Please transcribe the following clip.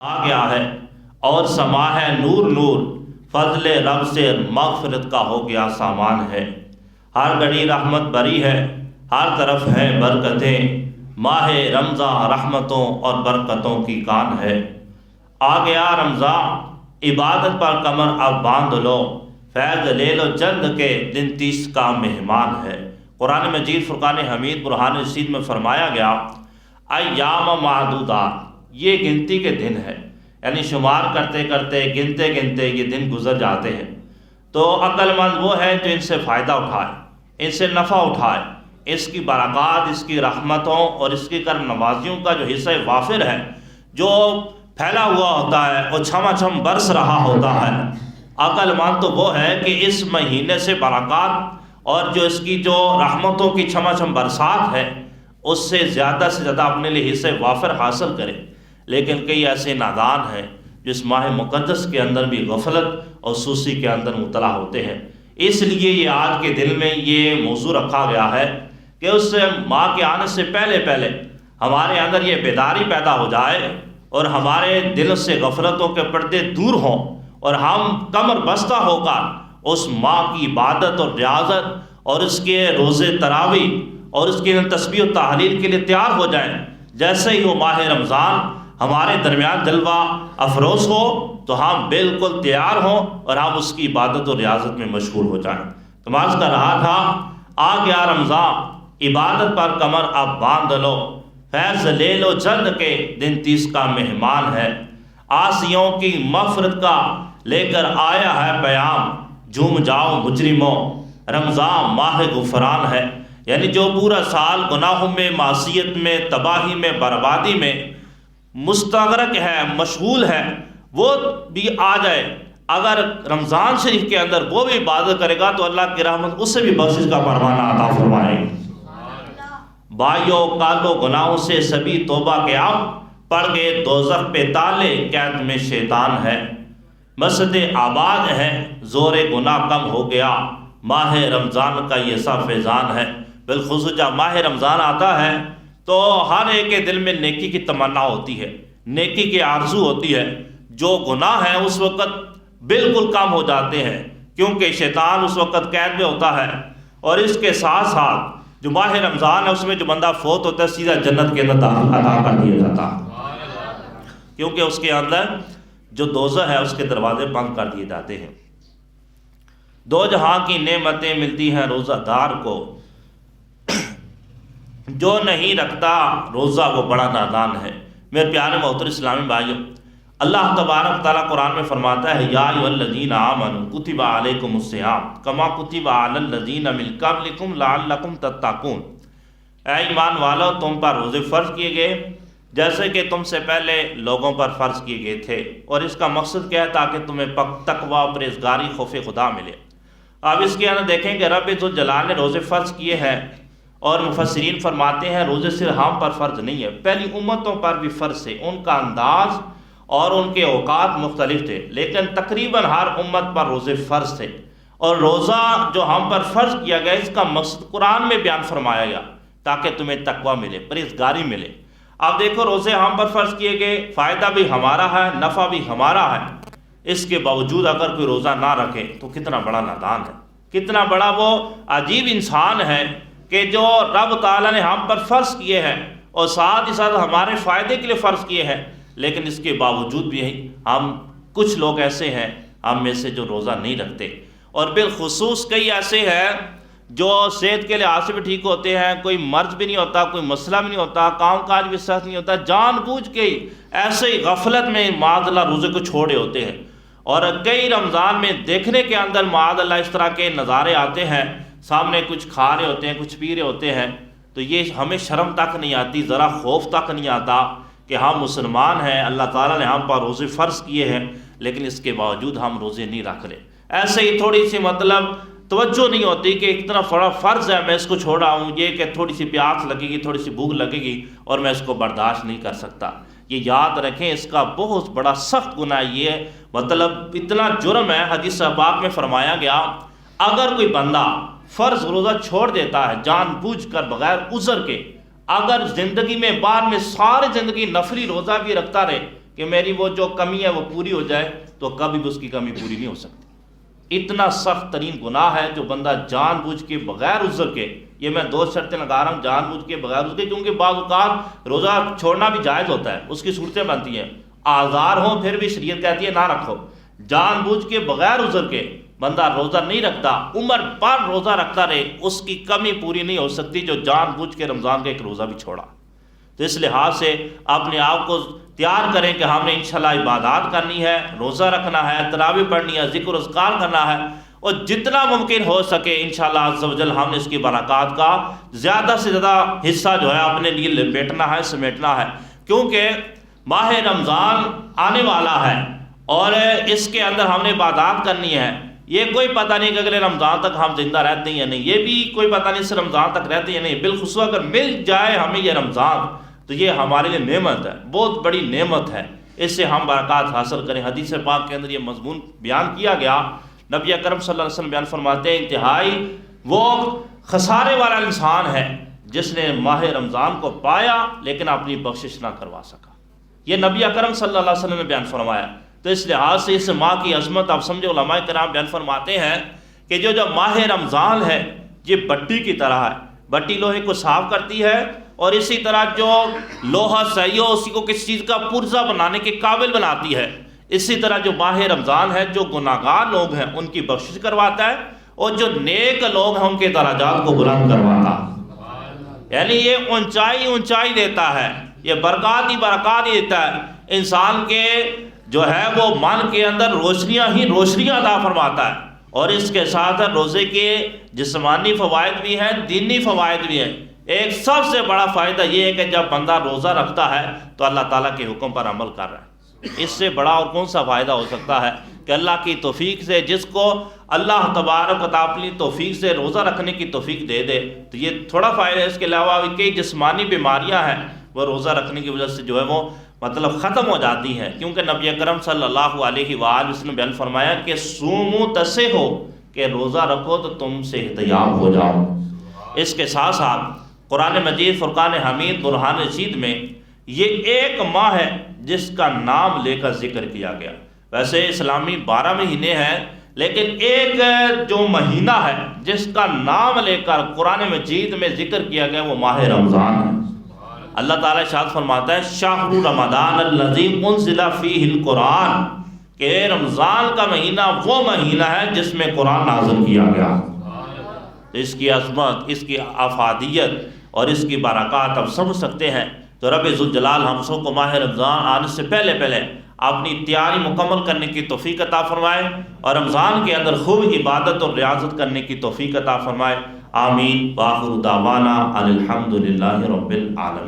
آ گیا ہے اور سما ہے نور نور، فضل رب سے مغفرت کا ہو گیا سامان ہے۔ ہر گھڑی رحمت بری ہے، ہر طرف ہے برکتیں، ماہ رمضان رحمتوں اور برکتوں کی کان ہے۔ آ گیا رمضان، عبادت پر کمر اب باندھ لو، فیض لے لو چند کے دن 30 کا مہمان ہے۔ قرآن مجید فرقان حمید برہان رشید میں فرمایا گیا ایام معدودات، یہ گنتی کے دن ہے، یعنی شمار کرتے کرتے گنتے گنتے یہ دن گزر جاتے ہیں۔ تو عقل مند وہ ہے جو ان سے فائدہ اٹھائے، ان سے نفع اٹھائے، اس کی برکات، اس کی رحمتوں اور اس کی کرم نوازیوں کا جو حصہ وافر ہے، جو پھیلا ہوا ہوتا ہے، وہ چھما چھم برس رہا ہوتا ہے۔ عقل مند تو وہ ہے کہ اس مہینے سے برکات اور جو اس کی جو رحمتوں کی چھما چھم برسات ہے، اس سے زیادہ اپنے لیے حصہ وافر حاصل کرے۔ لیکن کئی ایسے نادان ہیں جو اس ماہ مقدس کے اندر بھی غفلت اور سستی کے اندر مبتلا ہوتے ہیں۔ اس لیے یہ آج کے دل میں یہ موضوع رکھا گیا ہے کہ اس ماہ کے آنے سے پہلے پہلے ہمارے اندر یہ بیداری پیدا ہو جائے اور ہمارے دل سے غفلتوں کے پردے دور ہوں اور ہم کمر بستہ ہو کر اس ماہ کی عبادت اور ریاضت اور اس کے روزے تراویح اور اس کے تسبیح و تحلیل کے لیے تیار ہو جائیں۔ جیسے ہی وہ ماہ رمضان ہمارے درمیان جلوہ افروز ہو تو ہم بالکل تیار ہوں اور ہم اس کی عبادت اور ریاضت میں مشغول ہو جائیں۔ تو میں عرض کر رہا تھا، آ گیا رمضان، عبادت پر کمر اب باندھ لو، فیض لے لو چند کے دن 30 کا مہمان ہے۔ عاصیوں کی مغفرت کا لے کر آیا ہے پیام، جھوم جاؤ مجرموں، رمضان ماہ غفران ہے۔ یعنی جو پورا سال گناہوں میں، معصیت میں، تباہی میں، بربادی میں مستغرق ہے، مشغول ہے، وہ بھی آ جائے۔ اگر رمضان شریف کے اندر وہ بھی عبادت کرے گا تو اللہ کی رحمت اس سے بھی بخشش کا پروانہ عطا فرمائے گی۔ بھائیو کالو گناہوں سے سبھی توبہ کے اب، پڑ گئے دوزخ پہ تالے، قید میں شیطان ہے۔ مسجد آباد ہے، زور گناہ کم ہو گیا، ماہ رمضان کا یہ سا فیضان ہے۔ بالخصوص جب ماہ رمضان آتا ہے تو ہر ایک کے دل میں نیکی کی تمنا ہوتی ہے، نیکی کی آرزو ہوتی ہے۔ جو گناہ ہیں اس وقت بالکل کم ہو جاتے ہیں، کیونکہ شیطان اس وقت قید میں ہوتا ہے۔ اور اس کے ساتھ ساتھ جو ماہ رمضان ہے اس میں جو بندہ فوت ہوتا ہے سیدھا جنت کے اندر عطا کر دیا جاتا ہے، کیونکہ اس کے اندر جو دوزخ ہے اس کے دروازے بند کر دیے جاتے ہیں۔ دو جہاں کی نعمتیں ملتی ہیں روزہ دار کو، جو نہیں رکھتا روزہ وہ بڑا نادان ہے۔ میرے پیارے محترم اسلامی بھائیوں، اللہ تبارک تعالیٰ قرآن میں فرماتا ہے یا ایھا الذین آمنوا کتب علیکم الصیام کما کتب علی الذین من قبلکم لعلکم تتقون۔ اے ایمان والو، تم پر روزے فرض کیے گئے جیسے کہ تم سے پہلے لوگوں پر فرض کیے گئے تھے، اور اس کا مقصد کیا ہے؟ تاکہ تمہیں تقویٰ، پرہیزگاری، خوف خدا ملے۔ اب اس کے اندر دیکھیں کہ رب ذوالجلال نے روزے فرض کیے ہیں، اور مفسرین فرماتے ہیں روزے صرف ہم پر فرض نہیں ہے، پہلی امتوں پر بھی فرض ہے۔ ان کا انداز اور ان کے اوقات مختلف تھے، لیکن تقریباً ہر امت پر روزے فرض تھے۔ اور روزہ جو ہم پر فرض کیا گیا اس کا مقصد قرآن میں بیان فرمایا گیا تاکہ تمہیں تقویٰ ملے، پرہیزگاری ملے۔ اب دیکھو روزے ہم پر فرض کیے گئے، فائدہ بھی ہمارا ہے، نفع بھی ہمارا ہے۔ اس کے باوجود اگر کوئی روزہ نہ رکھے تو کتنا بڑا نادان ہے، کتنا بڑا وہ عجیب انسان ہے کہ جو رب تعالیٰ نے ہم پر فرض کیے ہیں اور ساتھ ہی ساتھ ہمارے فائدے کے لیے فرض کیے ہیں، لیکن اس کے باوجود بھی ہم کچھ لوگ ایسے ہیں ہم میں سے جو روزہ نہیں رکھتے، اور بالخصوص کئی ایسے ہیں جو صحت کے لحاظ سے بھی ٹھیک ہوتے ہیں، کوئی مرض بھی نہیں ہوتا، کوئی مسئلہ بھی نہیں ہوتا، کام کاج بھی سخت نہیں ہوتا، جان بوجھ کے ایسے ہی غفلت میں معاذ اللہ روزے کو چھوڑے ہوتے ہیں۔ اور کئی رمضان میں دیکھنے کے اندر معاذ اللہ اس طرح کے نظارے آتے ہیں، سامنے کچھ کھا رہے ہوتے ہیں، کچھ پی رہے ہوتے ہیں، تو یہ ہمیں شرم تک نہیں آتی، ذرا خوف تک نہیں آتا کہ ہم مسلمان ہیں، اللہ تعالیٰ نے ہم پر روزے فرض کیے ہیں، لیکن اس کے باوجود ہم روزے نہیں رکھ رہے۔ ایسے ہی تھوڑی سی توجہ نہیں ہوتی کہ اتنا بڑا فرض ہے، میں اس کو چھوڑ رہا ہوں، یہ کہ تھوڑی سی پیاس لگے گی، تھوڑی سی بھوک لگے گی اور میں اس کو برداشت نہیں کر سکتا۔ یہ یاد رکھیں، اس کا بہت بڑا سخت گناہ یہ ہے، اتنا جرم ہے۔ حدیث پاک میں فرمایا گیا اگر کوئی بندہ فرض روزہ چھوڑ دیتا ہے جان بوجھ کر بغیر عذر کے، اگر زندگی میں بعد میں ساری زندگی نفلی روزہ بھی رکھتا رہے کہ میری وہ جو کمی ہے وہ پوری ہو جائے، تو کبھی بھی اس کی کمی پوری نہیں ہو سکتی۔ اتنا سخت ترین گناہ ہے جو بندہ جان بوجھ کے بغیر عذر کے، یہ میں 2 شرطیں لگا رہا ہوں، جان بوجھ کے بغیر عذر کے، کیونکہ بعض اوقات روزہ چھوڑنا بھی جائز ہوتا ہے، اس کی صورتیں بنتی ہیں، آزار ہوں پھر بھی شریعت کہتی ہے نہ رکھو۔ جان بوجھ کے بغیر عذر کے بندہ روزہ نہیں رکھتا، عمر پر روزہ رکھتا رہے، اس کی کمی پوری نہیں ہو سکتی جو جان بوجھ کے رمضان کا ایک روزہ بھی چھوڑا۔ تو اس لحاظ سے اپنے آپ کو تیار کریں کہ ہم نے انشاءاللہ عبادات کرنی ہے، روزہ رکھنا ہے، تراویح پڑھنی ہے، ذکر و اذکار کرنا ہے، اور جتنا ممکن ہو سکے انشاءاللہ عز و جل ہم نے اس کی برکات کا زیادہ سے زیادہ حصہ جو ہے اپنے لیے لپیٹنا ہے، سمیٹنا ہے، کیونکہ ماہ رمضان آنے والا ہے اور اس کے اندر ہم نے عبادات کرنی ہے۔ یہ کوئی پتہ نہیں کہ اگلے رمضان تک ہم زندہ رہتے ہیں یا نہیں، یہ بھی کوئی پتہ نہیں اس رمضان تک رہتے ہیں یا نہیں، بالخصوص اگر مل جائے ہمیں یہ رمضان تو یہ ہمارے لیے نعمت ہے، بہت بڑی نعمت ہے، اس سے ہم برکات حاصل کریں۔ حدیث پاک کے اندر یہ مضمون بیان کیا گیا، نبی اکرم صلی اللہ علیہ وسلم بیان فرماتے ہیں انتہائی وہ خسارے والا انسان ہے جس نے ماہ رمضان کو پایا لیکن اپنی بخشش نہ کروا سکا، یہ نبی اکرم صلی اللہ علیہ وسلم نے بیان فرمایا۔ تو اس لحاظ سے اس ماہ کی عظمت آپ سمجھو، علماء کرام بیان فرماتے ہیں کہ جو ماہ رمضان ہے یہ بٹی کی طرح ہے، بٹی لوہے کو صاف کرتی ہے، اور اسی طرح جو لوہا صحیح ہو اسی کو کسی چیز کا پرزہ بنانے کے قابل بناتی ہے، اسی طرح جو ماہ رمضان ہے جو گناہگار لوگ ہیں ان کی بخشش کرواتا ہے، اور جو نیک لوگ ہیں ان کے درجات کو بلند کرواتا ہے، یعنی یہ اونچائی دیتا ہے، یہ برکات ہی برکات ہی دیتا ہے، انسان کے جو ہے وہ من کے اندر روشنیاں عطا فرماتا ہے، اور اس کے ساتھ روزے کے جسمانی فوائد بھی ہیں، دینی فوائد بھی ہیں۔ ایک سب سے بڑا فائدہ یہ ہے کہ جب بندہ روزہ رکھتا ہے تو اللہ تعالیٰ کے حکم پر عمل کر رہا ہے، اس سے بڑا اور کون سا فائدہ ہو سکتا ہے کہ اللہ کی توفیق سے جس کو اللہ تبارک و تعالیٰ اپنی توفیق سے روزہ رکھنے کی توفیق دے دے تو یہ تھوڑا فائدہ ہے۔ اس کے علاوہ کئی جسمانی بیماریاں ہیں وہ روزہ رکھنے کی وجہ سے جو ہے وہ ختم ہو جاتی ہیں، کیونکہ نبی اکرم صلی اللہ علیہ وآلہ وسلم نے بیان فرمایا کہ سومو تصحو، کہ روزہ رکھو تو تم صحت یاب ہو جاؤ۔ اس کے ساتھ ساتھ قرآن مجید فرقان حمید برہان رشید میں یہ ایک ماہ ہے جس کا نام لے کر ذکر کیا گیا۔ ویسے اسلامی 12 مہینے ہیں، لیکن ایک جو مہینہ ہے جس کا نام لے کر قرآن مجید میں ذکر کیا گیا وہ ماہ رمضان ہے۔ اللہ تعالیٰ ارشاد فرماتا ہے شہر رمضان الذی انزل فیہ القرآن، کہ رمضان کا مہینہ وہ مہینہ ہے جس میں قرآن نازل کیا گیا۔ اس کی عظمت، اس کی افادیت اور اس کی برکات آپ سمجھ سکتے ہیں۔ تو رب ذوالجلال ہم سب کو ماہ رمضان آنے سے پہلے اپنی تیاری مکمل کرنے کی توفیق عطا فرمائے، اور رمضان کے اندر خوب عبادت اور ریاضت کرنے کی توفیق عطا فرمائے۔ آمین۔ وآخر دعوانا ان الحمد للہ رب العالمین۔